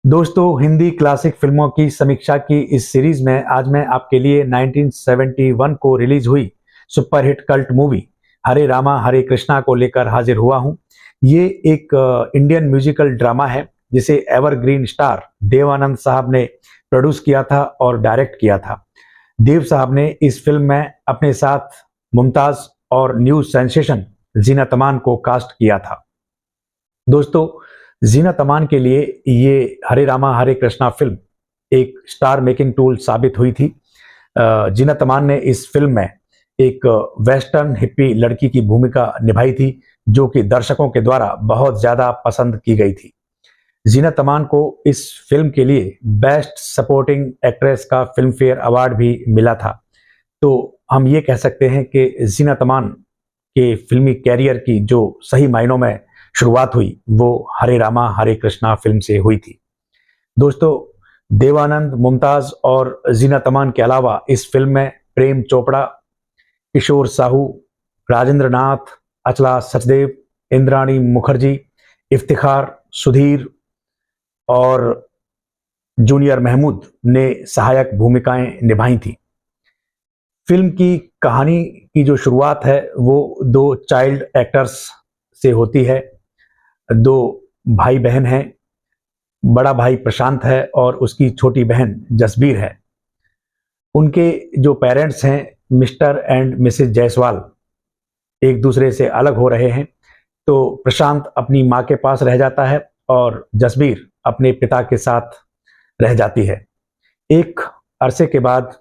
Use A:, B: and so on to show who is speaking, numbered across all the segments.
A: दोस्तों, हिंदी क्लासिक फिल्मों की समीक्षा की इस सीरीज में आज मैं आपके लिए 1971 को रिलीज हुई सुपरहिट कल्ट मूवी हरे रामा हरे कृष्णा को लेकर हाजिर हुआ हूं। ये एक इंडियन म्यूजिकल ड्रामा है जिसे एवरग्रीन स्टार देव आनंद साहब ने प्रोड्यूस किया था और डायरेक्ट किया था। देव साहब ने इस फिल्म में अपने साथ मुमताज और न्यूज सेंसेशन जीनत अमान को कास्ट किया था। दोस्तों, जीनत अमान के लिए ये हरे रामा हरे कृष्णा फिल्म एक स्टार मेकिंग टूल साबित हुई थी। जीनत अमान ने इस फिल्म में एक वेस्टर्न हिप्पी लड़की की भूमिका निभाई थी जो कि दर्शकों के द्वारा बहुत ज्यादा पसंद की गई थी। जीनत अमान को इस फिल्म के लिए बेस्ट सपोर्टिंग एक्ट्रेस का फिल्म फेयर अवार्ड भी मिला था। तो हम ये कह सकते हैं कि जीनत अमान के फिल्मी कैरियर की जो सही मायनों में शुरुआत हुई वो हरे रामा हरे कृष्णा फिल्म से हुई थी। दोस्तों, देवानंद, मुमताज और जीनत अमान के अलावा इस फिल्म में प्रेम चोपड़ा, किशोर साहू, राजेंद्र नाथ, अचला सचदेव, इंद्राणी मुखर्जी, इफ्तिखार, सुधीर और जूनियर महमूद ने सहायक भूमिकाएं निभाई थी। फिल्म की कहानी की जो शुरुआत है वो दो चाइल्ड एक्टर्स से होती है। दो भाई बहन हैं, बड़ा भाई प्रशांत है और उसकी छोटी बहन जसबीर है। उनके जो पेरेंट्स हैं मिस्टर एंड मिसेस जायसवाल एक दूसरे से अलग हो रहे हैं, तो प्रशांत अपनी माँ के पास रह जाता है और जसबीर अपने पिता के साथ रह जाती है। एक अरसे के बाद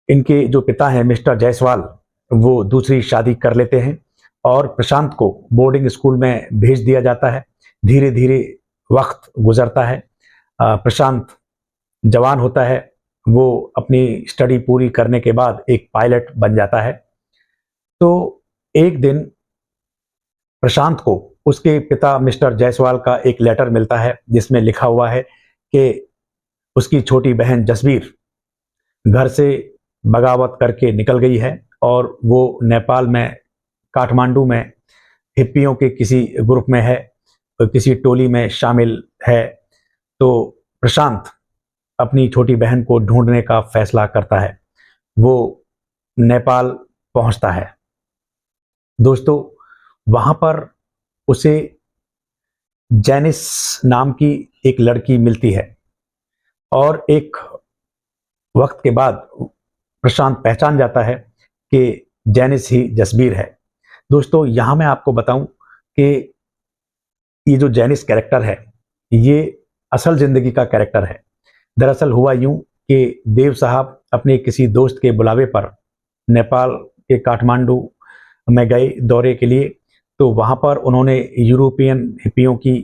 A: इनके जो पिता हैं मिस्टर जायसवाल वो दूसरी शादी कर लेते हैं और प्रशांत को बोर्डिंग स्कूल में भेज दिया जाता है। धीरे धीरे वक्त गुजरता है, प्रशांत जवान होता है, वो अपनी स्टडी पूरी करने के बाद एक पायलट बन जाता है। तो एक दिन प्रशांत को उसके पिता मिस्टर जायसवाल का एक लेटर मिलता है जिसमें लिखा हुआ है कि उसकी छोटी बहन जसबीर घर से बगावत करके निकल गई है और वो नेपाल में काठमांडू में हिप्पियों के किसी ग्रुप में है, किसी टोली में शामिल है। तो प्रशांत अपनी छोटी बहन को ढूंढने का फैसला करता है। वो नेपाल पहुंचता है। दोस्तों, वहां पर उसे जैनिस नाम की एक लड़की मिलती है और एक वक्त के बाद प्रशांत पहचान जाता है कि जैनिस ही जसबीर है। दोस्तों, यहां मैं आपको बताऊं कि ये जो जैनिस कैरेक्टर है ये असल जिंदगी का कैरेक्टर है। दरअसल हुआ यूं कि देव साहब अपने किसी दोस्त के बुलावे पर नेपाल के काठमांडू में गए दौरे के लिए। तो वहां पर उन्होंने यूरोपियन हिप्पियों की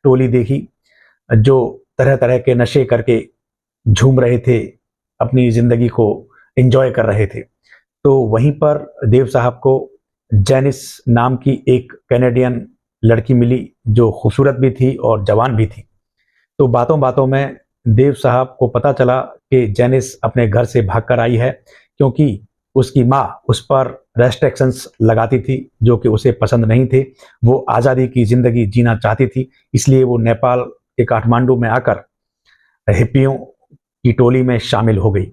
A: टोली देखी जो तरह तरह के नशे करके झूम रहे थे, अपनी जिंदगी को एंजॉय कर रहे थे। तो वहीं पर देव साहब को जैनिस नाम की एक कैनेडियन लड़की मिली जो खूबसूरत भी थी और जवान भी थी। तो बातों बातों में देव साहब को पता चला कि जैनिस अपने घर से भागकर आई है क्योंकि उसकी माँ उस पर रेस्ट्रिक्शंस लगाती थी जो कि उसे पसंद नहीं थे। वो आज़ादी की जिंदगी जीना चाहती थी, इसलिए वो नेपाल के काठमांडू में आकर हिप्पियों की टोली में शामिल हो गई।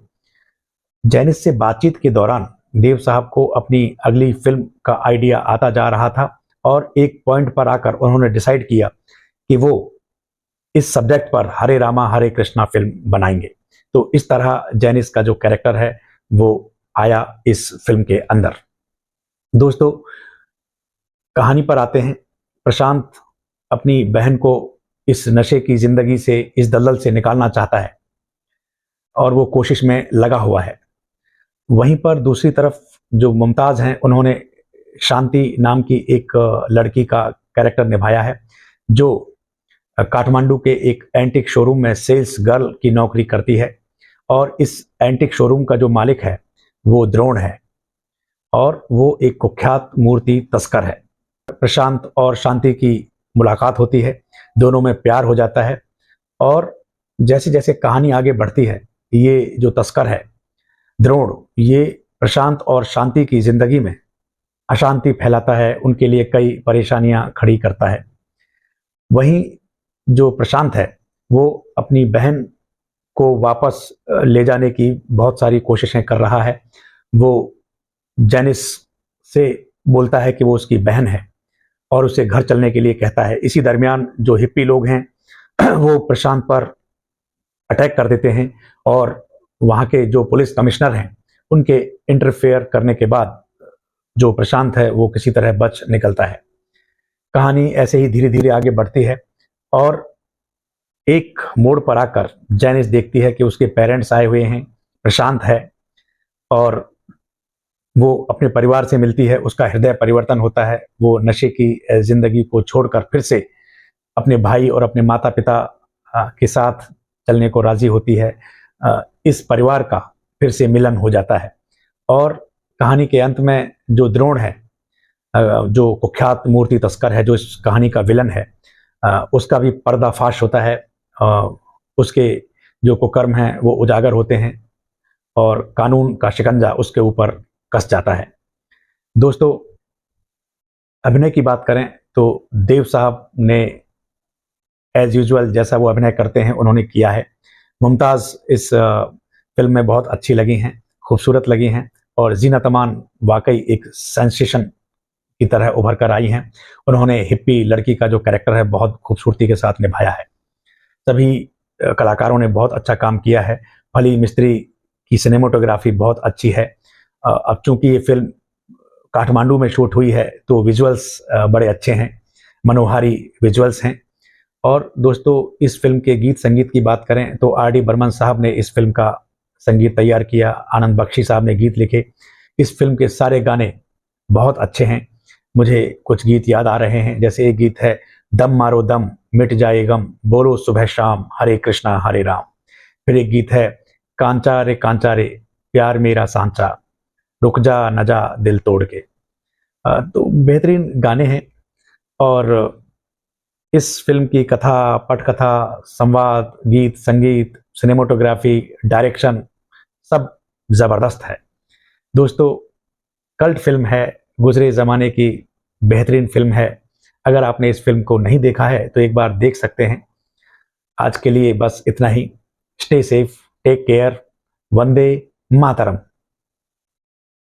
A: जैनिस से बातचीत के दौरान देव साहब को अपनी अगली फिल्म का आइडिया आता जा रहा था और एक पॉइंट पर आकर उन्होंने डिसाइड किया कि वो इस सब्जेक्ट पर हरे रामा हरे कृष्णा फिल्म बनाएंगे। तो इस तरह जैनिस का जो कैरेक्टर है वो आया इस फिल्म के अंदर। दोस्तों, कहानी पर आते हैं। प्रशांत अपनी बहन को इस नशे की जिंदगी से, इस दलदल से निकालना चाहता है और वो कोशिश में लगा हुआ है। वहीं पर दूसरी तरफ जो मुमताज हैं उन्होंने शांति नाम की एक लड़की का कैरेक्टर निभाया है जो काठमांडू के एक एंटिक शोरूम में सेल्स गर्ल की नौकरी करती है और इस एंटिक शोरूम का जो मालिक है वो द्रोण है और वो एक कुख्यात मूर्ति तस्कर है। प्रशांत और शांति की मुलाकात होती है, दोनों में प्यार हो जाता है और जैसे जैसे कहानी आगे बढ़ती है ये जो तस्कर है द्रोण, ये प्रशांत और शांति की जिंदगी में अशांति फैलाता है, उनके लिए कई परेशानियां खड़ी करता है। वहीं जो प्रशांत है वो अपनी बहन को वापस ले जाने की बहुत सारी कोशिशें कर रहा है। वो जेनिस से बोलता है कि वो उसकी बहन है और उसे घर चलने के लिए कहता है। इसी दरमियान जो हिप्पी लोग हैं वो प्रशांत पर अटैक कर देते हैं और वहाँ के जो पुलिस कमिश्नर हैं उनके इंटरफेयर करने के बाद जो प्रशांत है वो किसी तरह बच निकलता है। कहानी ऐसे ही धीरे धीरे आगे बढ़ती है और एक मोड़ पर आकर जैनिस देखती है कि उसके पेरेंट्स आए हुए हैं, प्रशांत है, और वो अपने परिवार से मिलती है। उसका हृदय परिवर्तन होता है। वो नशे की जिंदगी को छोड़कर फिर से अपने भाई और अपने माता पिता के साथ चलने को राजी होती है। इस परिवार का फिर से मिलन हो जाता है और कहानी के अंत में जो द्रोण है, जो कुख्यात मूर्ति तस्कर है, जो इस कहानी का विलन है, उसका भी पर्दाफाश होता है। उसके जो कुकर्म हैं वो उजागर होते हैं और कानून का शिकंजा उसके ऊपर कस जाता है। दोस्तों, अभिनय की बात करें तो देव साहब ने एज यूजुअल जैसा वो अभिनय करते हैं उन्होंने किया है। मुमताज़ इस फिल्म में बहुत अच्छी लगी हैं, खूबसूरत लगी हैं, और जीनत अमान वाकई एक सेंसेशन की तरह उभर कर आई हैं। उन्होंने हिप्पी लड़की का जो कैरेक्टर है बहुत खूबसूरती के साथ निभाया है। सभी कलाकारों ने बहुत अच्छा काम किया है। फली मिस्त्री की सिनेमाटोग्राफी बहुत अच्छी है। अब चूंकि ये फिल्म काठमांडू में शूट हुई है तो विजुअल्स बड़े अच्छे हैं, मनोहारी विजुअल्स हैं। और दोस्तों, इस फिल्म के गीत संगीत की बात करें तो R.D. बर्मन साहब ने इस फिल्म का संगीत तैयार किया, आनंद बख्शी साहब ने गीत लिखे। इस फिल्म के सारे गाने बहुत अच्छे हैं। मुझे कुछ गीत याद आ रहे हैं, जैसे एक गीत है दम मारो दम मिट जाए गम, बोलो सुबह शाम हरे कृष्णा हरे राम। फिर एक गीत है कांचा रे प्यार मेरा सांचा, रुक जा न जा दिल तोड़ के। तो बेहतरीन गाने हैं और इस फिल्म की कथा, पटकथा, संवाद, गीत संगीत, सिनेमाटोग्राफी, डायरेक्शन सब जबरदस्त है। दोस्तों, कल्ट फिल्म है, गुजरे ज़माने की बेहतरीन फिल्म है। अगर आपने इस फिल्म को नहीं देखा है तो एक बार देख सकते हैं। आज के लिए बस इतना ही। Stay safe, take care, Vande Mataram.